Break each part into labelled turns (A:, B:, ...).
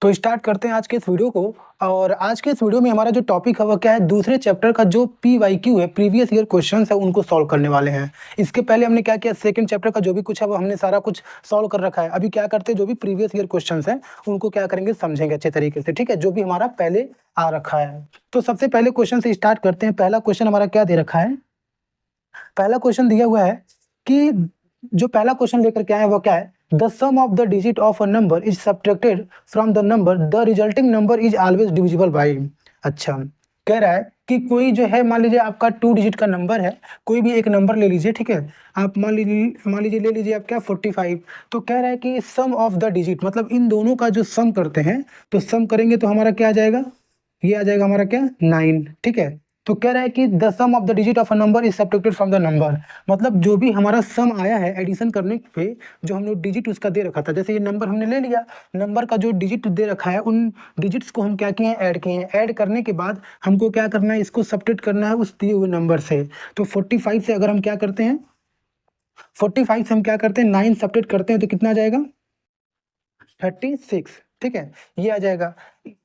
A: तो स्टार्ट करते हैं आज के इस वीडियो को। और आज के इस वीडियो में हमारा जो टॉपिक है वो क्या है, दूसरे चैप्टर का जो पीवाईक्यू है, प्रीवियस ईयर क्वेश्चंस है, उनको सॉल्व करने वाले हैं। इसके पहले हमने क्या किया, सेकंड चैप्टर का जो भी कुछ है वो हमने सारा कुछ सॉल्व कर रखा है। अभी क्या करते हैं, जो भी प्रीवियस ईयर क्वेश्चंस हैं उनको क्या करेंगे, समझेंगे अच्छे तरीके से, ठीक है, जो भी हमारा पहले आ रखा है। तो सबसे पहले क्वेश्चन से स्टार्ट करते हैं। पहला क्वेश्चन हमारा क्या दे रखा है, पहला क्वेश्चन दिया हुआ है कि जो पहला क्वेश्चन लेकर के आए हैं वो क्या है, the sum of the digit of a number is subtracted from the number, the resulting number is always divisible by. अच्छा, कह रहा है कि कोई जो है, मान लीजिए आपका 2 डिजिट का नंबर है, कोई भी एक नंबर ले लीजिए, ठीक है। आप मान लीजिए ले लीजिए आप क्या 45। तो कह रहा है कि सम ऑफ द डिजिट, मतलब इन दोनों का जो सम करते हैं, तो सम करेंगे तो हमारा क्या आ जाएगा, ये आ जाएगा हमारा क्या 9, ठीक है। तो कह रहा है कि the sum of the digit of a number is subtracted from the number, मतलब जो भी हमारा सम आया है एडिशन करने पे, जो हम लोग डिजिट उसका दे रखा था, जैसे ये नंबर हमने ले लिया, नंबर का जो डिजिट दे रखा है उन डिजिट्स को हम क्या किए हैं, ऐड किए हैं। ऐड करने के बाद हमको क्या करना है, इसको सब्ट्रैक्ट करना है उस दिए हुए नंबर से। तो 45 से अगर हम क्या करते हैं, 45 से हम क्या करते हैं, 9 सब्ट्रैक्ट करते हैं तो कितना आ जाएगा, 36, ठीक है, ये आ जाएगा।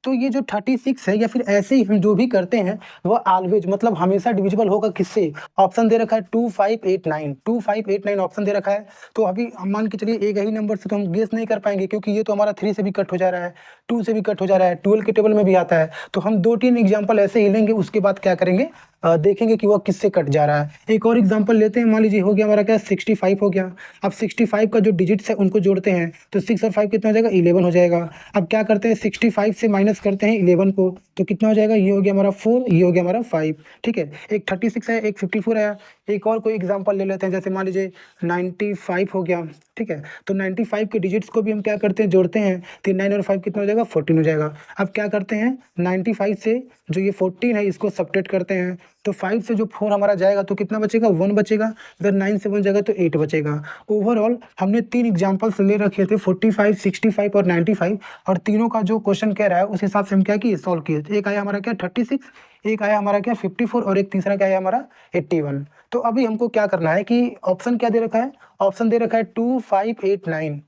A: तो ये जो 36 है, या फिर ऐसे ही हम जो भी करते हैं वो ऑलवेज, मतलब हमेशा डिविजिबल होगा किससे, ऑप्शन दे रखा है 2589, 2589 ऑप्शन दे रखा है। तो अभी हम मान के चलिए एक ही नंबर से तो हम गेस नहीं कर पाएंगे, क्योंकि ये तो हमारा 3 से भी कट हो जा रहा है, 2 से भी कट हो जा रहा है, 12 के टेबल में भी आता है। तो हम 2-3 एग्जाम्पल ऐसे ही लेंगे, उसके बाद क्या करेंगे, देखेंगे कि वो किससे कट जा रहा है। एक और एग्जाम्पल लेते हैं, मान लीजिए हो गया हमारा क्या 65 हो गया। अब 65 का जो डिजिट्स है उनको जोड़ते हैं, तो 6 और 5 कितना हो जाएगा, 11 हो जाएगा। अब क्या करते हैं, 65 से माइनस करते हैं 11 को, तो कितना हो जाएगा, ये हो गया हमारा 4, ये हो गया हमारा 5, ठीक है। एक 36 है, एक 54 आया। एक और कोई एग्जांपल ले लेते हैं, जैसे मान लीजिए 95 हो गया, ठीक है। तो 95 के डिजिट्स को भी हम क्या करते हैं, जोड़ते हैं, तो 9 और 5 कितना हो जाएगा, 14 हो जाएगा। अब क्या करते हैं, 95 से जो ये 14 है इसको सब्ट्रैक्ट करते हैं, तो 5 से जो 4 हमारा जाएगा तो कितना बचेगा, 1 बचेगा। अगर 9 से 1 जाएगा तो 8 बचेगा। ओवरऑल हमने 3 एग्जाम्पल्स ले रखे थे, 45, 65 और 95, और तीनों का जो क्वेश्चन कह रहा है उस हिसाब से हम क्या किए, सॉल्व किए। एक आया हमारा क्या 36, एक आया हमारा क्या 54, और एक तीसरा क्या आया हमारा 81। तो अभी हमको क्या करना है कि ऑप्शन क्या दे रखा है, ऑप्शन दे रखा है 2589,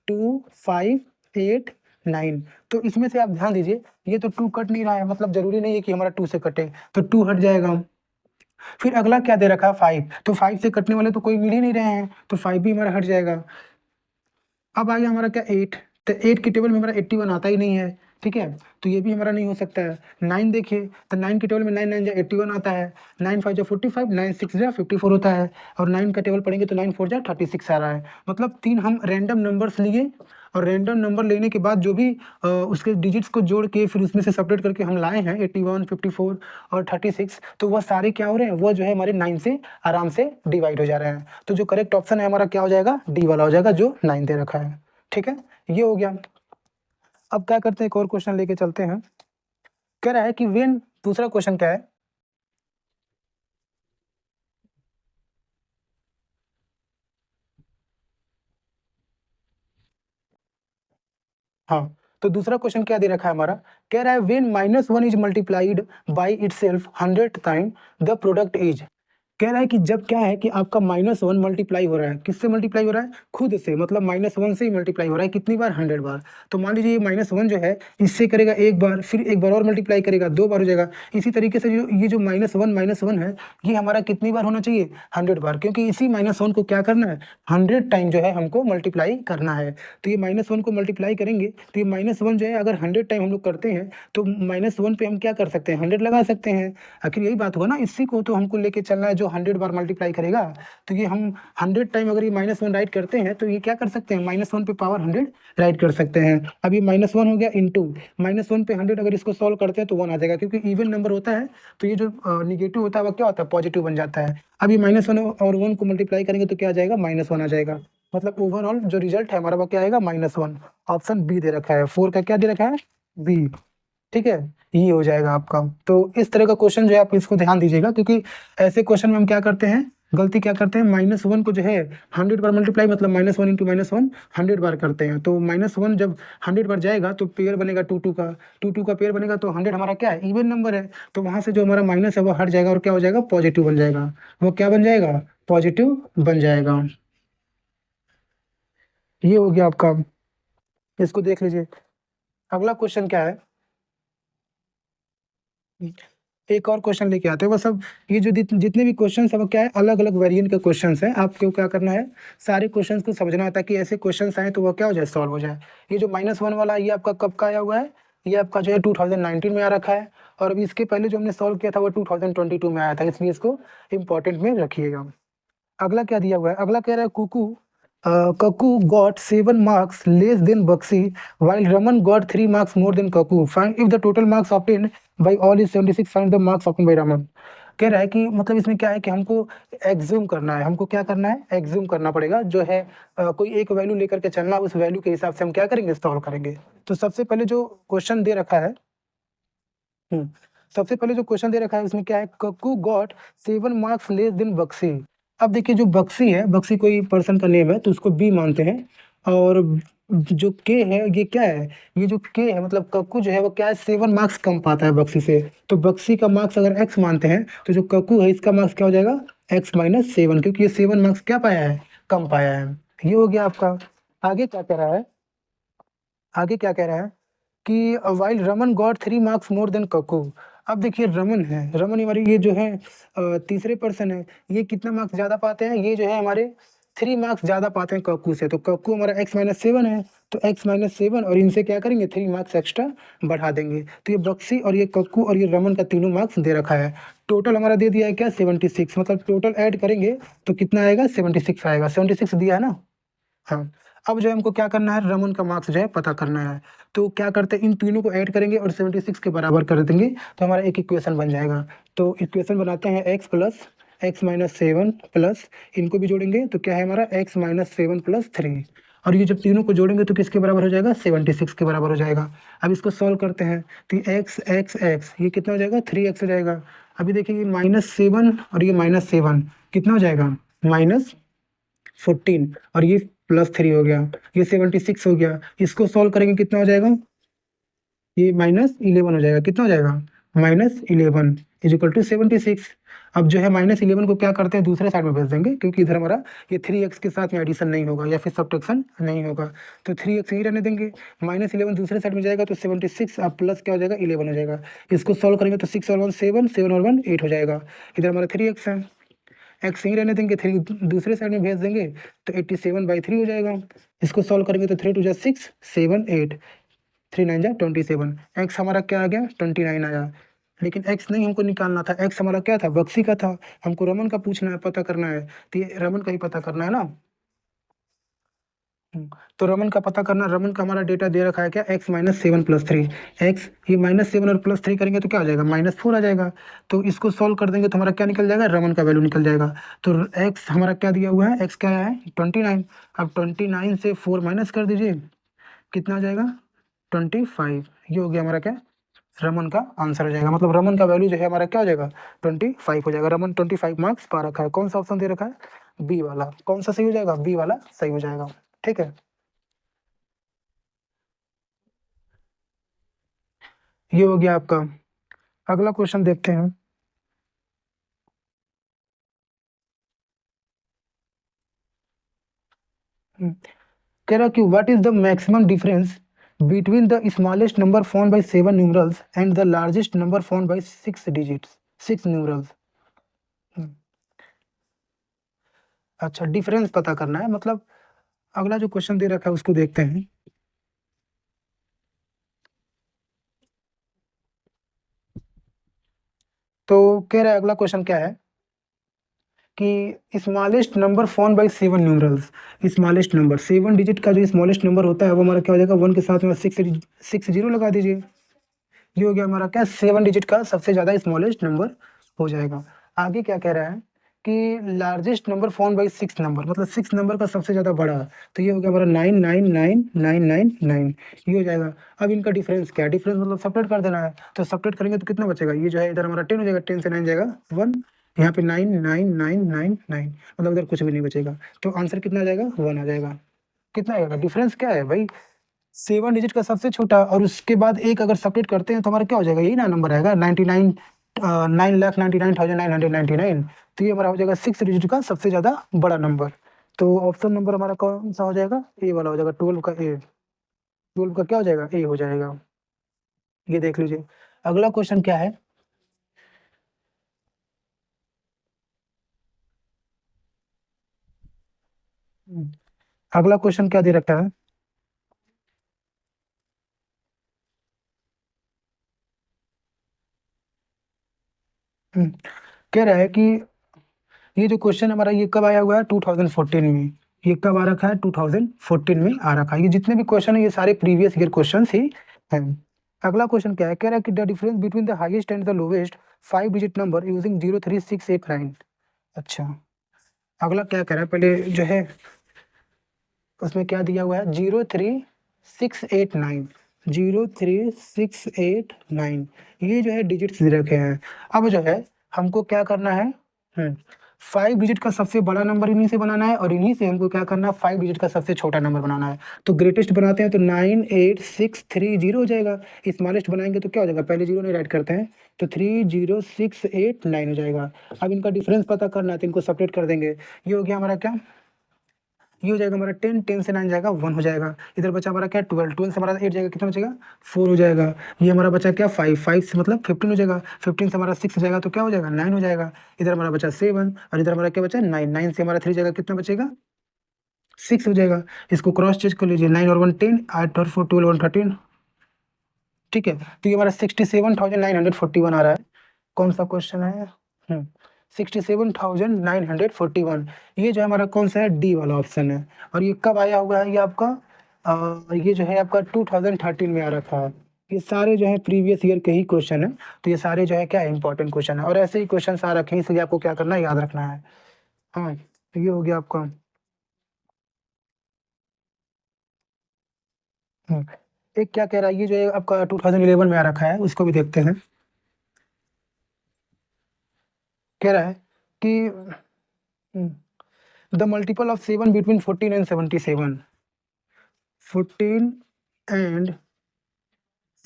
A: 2589। तो इसमें से आप ध्यान दीजिए, ये तो 2 कट नहीं रहा है, मतलब जरूरी नहीं है कि हमारा 2 से कटे, तो 2 हट जाएगा। फिर अगला क्या दे रखा है 5, तो 5 से कटने वाले तो कोई मिल ही नहीं रहे हैं, तो 5 भी हमारा हट जाएगा। अब आ गया हमारा क्या 8, तो 8 के टेबल में हमारा 81 आता ही नहीं है, ठीक है, तो ये भी हमारा नहीं हो सकता है। 9 देखिए, तो 9 के टेबल में 9 9 जा 81 आता है, 9 5 जा 45, 9 6 जा 54 होता है, और 9 का टेबल पढ़ेंगे तो 9 4 जा 36 आ रहा है। मतलब 3 हम रैंडम नंबर्स लिए, और रैंडम नंबर लेने के बाद जो भी उसके डिजिट्स को जोड़ के फिर उसमें से सेपरेट करके हम लाए हैं 81, 54 और 36, तो वह सारे क्या हो रहे हैं, वो जो है हमारे 9 से आराम से डिवाइड हो जा रहे हैं। तो जो करेक्ट ऑप्शन है हमारा क्या हो जाएगा, डी वाला हो जाएगा, जो 9 दे रखा है, ठीक है, ये हो गया। अब क्या करते हैं, एक और क्वेश्चन लेके चलते हैं। कह रहा है कि वेन, दूसरा क्वेश्चन क्या है, हाँ, तो दूसरा क्वेश्चन क्या दे रखा है हमारा, कह रहा है when -1 is multiplied by itself 100 time, the product is. कह रहा है कि जब क्या है कि आपका -1 मल्टीप्लाई हो रहा है, किससे मल्टीप्लाई हो रहा है, खुद से, मतलब -1 से ही मल्टीप्लाई हो रहा है, कितनी बार, 100 बार। तो मान लीजिए ये -1 जो है इससे करेगा एक बार, फिर एक बार और मल्टीप्लाई करेगा, 2 बार हो जाएगा। इसी तरीके से जो ये जो -1 है, ये हमारा कितनी बार होना चाहिए, 100 बार, क्योंकि इसी -1 को क्या करना है, 100 टाइम जो है हमको मल्टीप्लाई करना है। तो ये -1 को मल्टीप्लाई करेंगे, तो ये -1 जो है अगर 100 टाइम हम लोग करते हैं, तो -1 पे हम क्या कर सकते हैं, 100 लगा सकते हैं। आखिर यही बात हुआ ना, इसी को तो हमको लेके चलना है, जो 100 बार मल्टीप्लाई करेगा। तो ये हम 100 टाइम अगर ये -1 राइट करते हैं, तो ये क्या कर सकते हैं, -1 पे पावर 100 राइट कर सकते हैं। अब ये -1 हो गया इंटू -1 पे 100, अगर इसको सॉल्व करते हैं तो 1 आ जाएगा, क्योंकि इवन नंबर होता है तो ये जो निगेटिव होता है वो क्या होता है, पॉजिटिव बन जाता है। अब ये -1 और 1 को मल्टीप्लाई करेंगे तो क्या आ जाएगा, -1 आ जाएगा। मतलब ओवरऑल जो रिजल्ट है हमारा वो क्या आएगा, -1। ऑप्शन बी दे रखा है, 4 का क्या दे रखा है, बी, ठीक है, ये हो जाएगा आपका। तो इस तरह का क्वेश्चन जो है आप इसको ध्यान दीजिएगा, क्योंकि ऐसे क्वेश्चन में हम क्या करते हैं, गलती क्या करते हैं, -1 को जो है 100 बार मल्टीप्लाई, मतलब -1 इंटू -1 100 बार करते हैं। तो -1 जब 100 बार जाएगा तो पेयर बनेगा 2 2 का, 2 2 का पेयर बनेगा, तो 100 हमारा क्या है, इवन नंबर है, तो वहां से जो हमारा माइनस है वो हट जाएगा, और क्या हो जाएगा, पॉजिटिव बन जाएगा। वो क्या बन जाएगा, पॉजिटिव बन जाएगा। ये हो गया आपका, इसको देख लीजिए। अगला क्वेश्चन क्या है, एक और क्वेश्चन लेके आते हैं बस। अब ये जो जितने भी क्वेश्चन है वो क्या है, अलग अलग वेरिएंट के क्वेश्चन हैं। आपको क्या करना है, सारे क्वेश्चन को समझना है ताकि ऐसे क्वेश्चन आए तो वो क्या हो जाए, सॉल्व हो जाए। ये जो -1 वाला, ये आपका कब का आया हुआ है, ये आपका जो है 2019 में आ रखा है। और अभी इसके पहले जो हमने सॉल्व किया था वो 2022 में आया था, इसलिए इसको इंपॉर्टेंट में रखिएगा। अगला क्या दिया हुआ है, अगला कह रहा है Kaku got 7 marks less than Bakshi, while Raman got 3 marks more than Kaku. Find if the total marks obtained by all is 76. Find the marks obtained by Raman. कह रहा है कि मतलब इसमें क्या है कि हमको एग्ज्यूम करना है, हमको क्या करना है, एग्ज्यूम करना पड़ेगा जो है कोई एक वैल्यू लेकर के चलना, उस वैल्यू के हिसाब से हम क्या करेंगे, सॉल्व करेंगे। तो सबसे पहले जो क्वेश्चन दे रखा है, हम्म, सबसे पहले जो क्वेश्चन दे रखा है उसमें क्या है, Kakku got 7 marks less than Bakshi. अब देखिए जो बक्सी है, बक्सी कोई पर्सन का नेम है तो उसको बी मानते हैं। और जो के है ये क्या है, ये जो के है मतलब कक्कू जो है वो क्या है, 7 मार्क्स कम पाता है बक्सी से। तो बक्सी का मार्क्स अगर एक्स मानते हैं तो जो कक्कू है इसका मार्क्स क्या हो जाएगा, x-7, क्योंकि ये 7 मार्क्स क्या पाया है, कम पाया है। ये हो गया आपका। आगे क्या कह रहा है, आगे क्या कह रहा है कि while Raman got 3 marks more than cuckoo. अब देखिए रमन है, रमन हमारे ये जो है तीसरे पर्सन है, ये कितना मार्क्स ज़्यादा पाते हैं, ये जो है हमारे 3 मार्क्स ज़्यादा पाते हैं कक्कू से। तो कक्कू हमारा x-7 है, तो x-7 और इनसे क्या करेंगे, 3 मार्क्स एक्स्ट्रा बढ़ा देंगे। तो ये बक्सी और ये कक्कू और ये रमन का तीनों मार्क्स दे रखा है। टोटल हमारा दे दिया है क्या, 76। मतलब टोटल ऐड करेंगे तो कितना आएगा, 76 आएगा। 76 दिया है ना, हाँ। अब जो है हमको क्या करना है, रमन का मार्क्स जो है पता करना है। तो क्या करते हैं, इन तीनों को ऐड करेंगे और 76 के बराबर कर देंगे तो हमारा एक इक्वेशन बन जाएगा। तो इक्वेशन बनाते हैं x+x-7 प्लस, इनको भी जोड़ेंगे तो क्या है हमारा x-7 + 3। और ये जब तीनों को जोड़ेंगे तो किसके बराबर हो जाएगा, 76 के बराबर हो जाएगा। अब इसको सॉल्व करते हैं तो x ये कितना हो जाएगा, 3x हो जाएगा। अभी देखिए -7 और ये -7 कितना हो जाएगा, -14, और ये +3 हो गया, ये 76 हो गया। इसको सॉल्व करेंगे कितना हो जाएगा, ये -11 हो जाएगा। कितना हो जाएगा, -11 = 76। अब जो है -11 को क्या करते हैं, दूसरे साइड में भेज देंगे, क्योंकि इधर हमारा ये 3x के साथ में एडिशन नहीं होगा या फिर सब्ट्रैक्शन नहीं होगा, तो 3x ही रहने देंगे। -11 दूसरे साइड में जाएगा तो 76, अब प्लस क्या हो जाएगा, 11 हो जाएगा। इसको सॉल्व करेंगे तो 6 और 1 7, 7 और 1 8 हो जाएगा। इधर हमारा 3x है, एक्स यहीं रहने देंगे, 3 दूसरे साइड में भेज देंगे तो 87/3 हो जाएगा। इसको सॉल्व करेंगे तो 3 2 6 7 8, 3 9 27। एक्स हमारा क्या आ गया, 29 आया। लेकिन एक्स नहीं हमको निकालना था, एक्स हमारा क्या था, बक्सी का था। हमको रमन का पूछना है, पता करना है, तो ये रमन का ही पता करना है ना। तो रमन का पता करना, रमन का हमारा डेटा दे रखा है क्या, x-7 + 3। एक्स ये -7 और +3 करेंगे तो क्या हो जाएगा, -4 आ जाएगा। तो इसको सॉल्व कर देंगे तो हमारा क्या निकल जाएगा, रमन का वैल्यू निकल जाएगा। तो एक्स हमारा क्या दिया हुआ है, एक्स क्या है, 29। अब 29 से 4 माइनस कर दीजिए, कितना आ जाएगा, 25। ये हो गया हमारा क्या, रमन का आंसर हो जाएगा। मतलब रमन का वैल्यू जो है हमारा क्या हो जाएगा, 25 हो जाएगा। रमन 25 मार्क्स पा रखा है। कौन सा ऑप्शन दे रखा है, बी वाला। कौन सा सही हो जाएगा, बी वाला सही हो जाएगा। ठीक है, ये हो गया आपका। अगला क्वेश्चन देखते हैं। हम्म, कह रहा कि what is the maximum difference between the smallest number found by 7 numerals and the largest number found by 6 digits, 6 numerals. अच्छा, डिफरेंस पता करना है। मतलब अगला जो क्वेश्चन दे रखा है उसको देखते हैं। तो कह रहा है अगला क्वेश्चन क्या है कि smallest number found by 7 numerals. Smallest number 7 digit का जो स्मॉलेस्ट नंबर होता है वो हमारा क्या हो जाएगा, 1 के साथ में 6 जीरो लगा दीजिए। ये हो गया हमारा क्या, 7 डिजिट का सबसे ज़्यादा स्मॉलेस्ट नंबर हो जाएगा। आगे क्या कह रहा है कि largest number found by 6 number, मतलब 6 नंबर का सबसे ज़्यादा बड़ा। तो ये हो गया हमारा 9999999, ये हो जाएगा। अब इनका डिफरेंस क्या है, डिफरेंस मतलब सपरेट कर देना है। तो सपरेट करेंगे तो कितना बचेगा, ये जो है इधर हमारा 10 हो जाएगा, 10 से 9 जाएगा 1, यहाँ पे 99999, मतलब इधर कुछ भी नहीं बचेगा। तो आंसर कितना आ जाएगा, 1 आ जाएगा। कितना आएगा, डिफरेंस क्या है भाई, 7 डिजिट का सबसे छोटा और उसके बाद एक अगर सेपरेट करते हैं तो हमारा क्या हो जाएगा, यही ना नंबर आएगा, 99 9,99,999। तो ये हमारा हो जाएगा 6 डिजिट का सबसे ज़्यादा बड़ा नंबर। तो ऑप्शन नंबर हमारा कौन सा हो जाएगा, ए वाला हो जाएगा, 12 का ए। 12 का क्या हो जाएगा, ए हो जाएगा। ये देख लीजिए। अगला क्वेश्चन क्या है, अगला क्वेश्चन क्या दे रखा है, हम्म, कह रहा है कि ये जो क्वेश्चन हमारा ये कब आया हुआ है, 2014 में। ये कब आ रखा है, 2014 में आ रखा है। ये जितने भी क्वेश्चन है ये सारे प्रीवियस ईयर क्वेश्चन ही हैं। अगला क्वेश्चन क्या है, कह रहा है कि the difference between the highest and the lowest 5 digit number using 03689। अच्छा, अगला क्या कह रहा है, पहले जो है उसमें क्या दिया हुआ है, 03689, 03689, ये जो है डिजिट्स दे रखे हैं। अब जो है हमको क्या करना है, 5 डिजिट का सबसे बड़ा नंबर इन्हीं से बनाना है, और इन्हीं से हमको क्या करना है, 5 डिजिट का सबसे छोटा नंबर बनाना है। तो ग्रेटेस्ट बनाते हैं तो 98630 हो जाएगा। स्मॉलेस्ट बनाएंगे तो क्या हो जाएगा, पहले जीरो नहीं राइट करते हैं, तो 30689 हो जाएगा। अब इनका डिफरेंस पता करना है तो इनको सेपरेट कर देंगे। ये हो गया हमारा क्या, ये हो जाएगा हमारा 10, 10 से 9 जाएगा 1 हो जाएगा। इधर बचा हमारा क्या 12, 12 से हमारा 8 जाएगा, कितना बचेगा 4 हो जाएगा। ये हमारा बचा क्या 5, 5 से मतलब 15 हो जाएगा, 15 से हमारा 6 हो जाएगा तो क्या हो जाएगा 9 हो जाएगा। इधर हमारा बचा 7, और इधर हमारा क्या बचा 9, 9 से हमारा 3 जाएगा, कितना बचेगा 6 हो जाएगा। इसको क्रॉस चेक कर लीजिए, 9 और 1 10, 8 और 4 12 और 13, ठीक है। तो ये हमारा 67,941 आ रहा है। कौन सा क्वेश्चन है, 67,941, ये जो है हमारा कौन सा है, डी वाला ऑप्शन है। और ये कब आया हुआ है, ये आपका ये जो है आपका 2013 में आ रखा है। ये सारे जो है प्रीवियस ईयर के ही क्वेश्चन है। तो ये सारे जो है क्या इंपॉर्टेंट क्वेश्चन है, और ऐसे ही क्वेश्चन आ रखे हैं, इसलिए आपको क्या करना है, याद रखना है। हाँ, तो ये हो गया आपका। हम्म, एक क्या कह रहा है, ये जो है आपका 2011 में आ रखा है, उसको भी देखते हैं। कह रहा है कि the multiple of 7 between 14 and 77, 14 and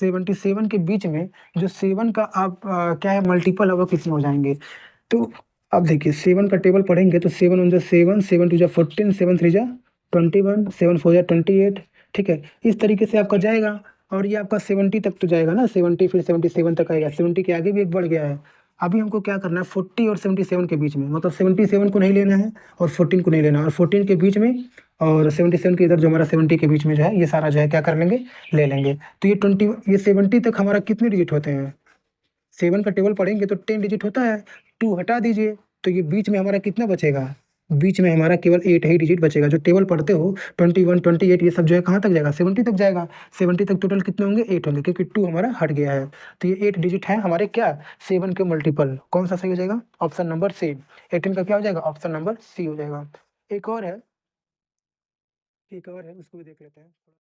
A: 77 के बीच में जो 7 का आप क्या है मल्टीपल है वो कितने हो जाएंगे। तो अब देखिए 7 का टेबल पढ़ेंगे तो 7 वन जा 7, 7 टू जा 14, 7 थ्री जा 21, 7 फोर जा 28, ठीक है। इस तरीके से आपका जाएगा। और ये आपका 70 तक तो जाएगा ना, 70 फिर 77 तक आएगा, 70 के आगे भी एक बढ़ गया है। अभी हमको क्या करना है, 40 और 77 के बीच में, मतलब 77 को नहीं लेना है और 14 को नहीं लेना, और 14 के बीच में और 77 के इधर जो हमारा 70 के बीच में जो है, ये सारा जो है क्या कर लेंगे, ले लेंगे। तो ये 20, ये 70 तक हमारा कितने डिजिट होते हैं, 7 का टेबल पढ़ेंगे तो 10 डिजिट होता है, 2 हटा दीजिए तो ये बीच में हमारा कितना बचेगा, बीच में हमारा केवल 8 ही डिजिट बचेगा। जो टेबल पढ़ते हो 21, 28 ये सब जो है कहाँ तक जाएगा, 70 तक जाएगा। 70 तक टोटल कितने होंगे, 8 होंगे, क्योंकि 2 हमारा हट गया है। तो ये 8 डिजिट है हमारे क्या, 7 के मल्टीपल। कौन सा सही हो जाएगा, ऑप्शन नंबर सी। 18 का क्या हो जाएगा, ऑप्शन नंबर सी हो जाएगा। एक और है, एक और है, उसको भी देख लेते हैं।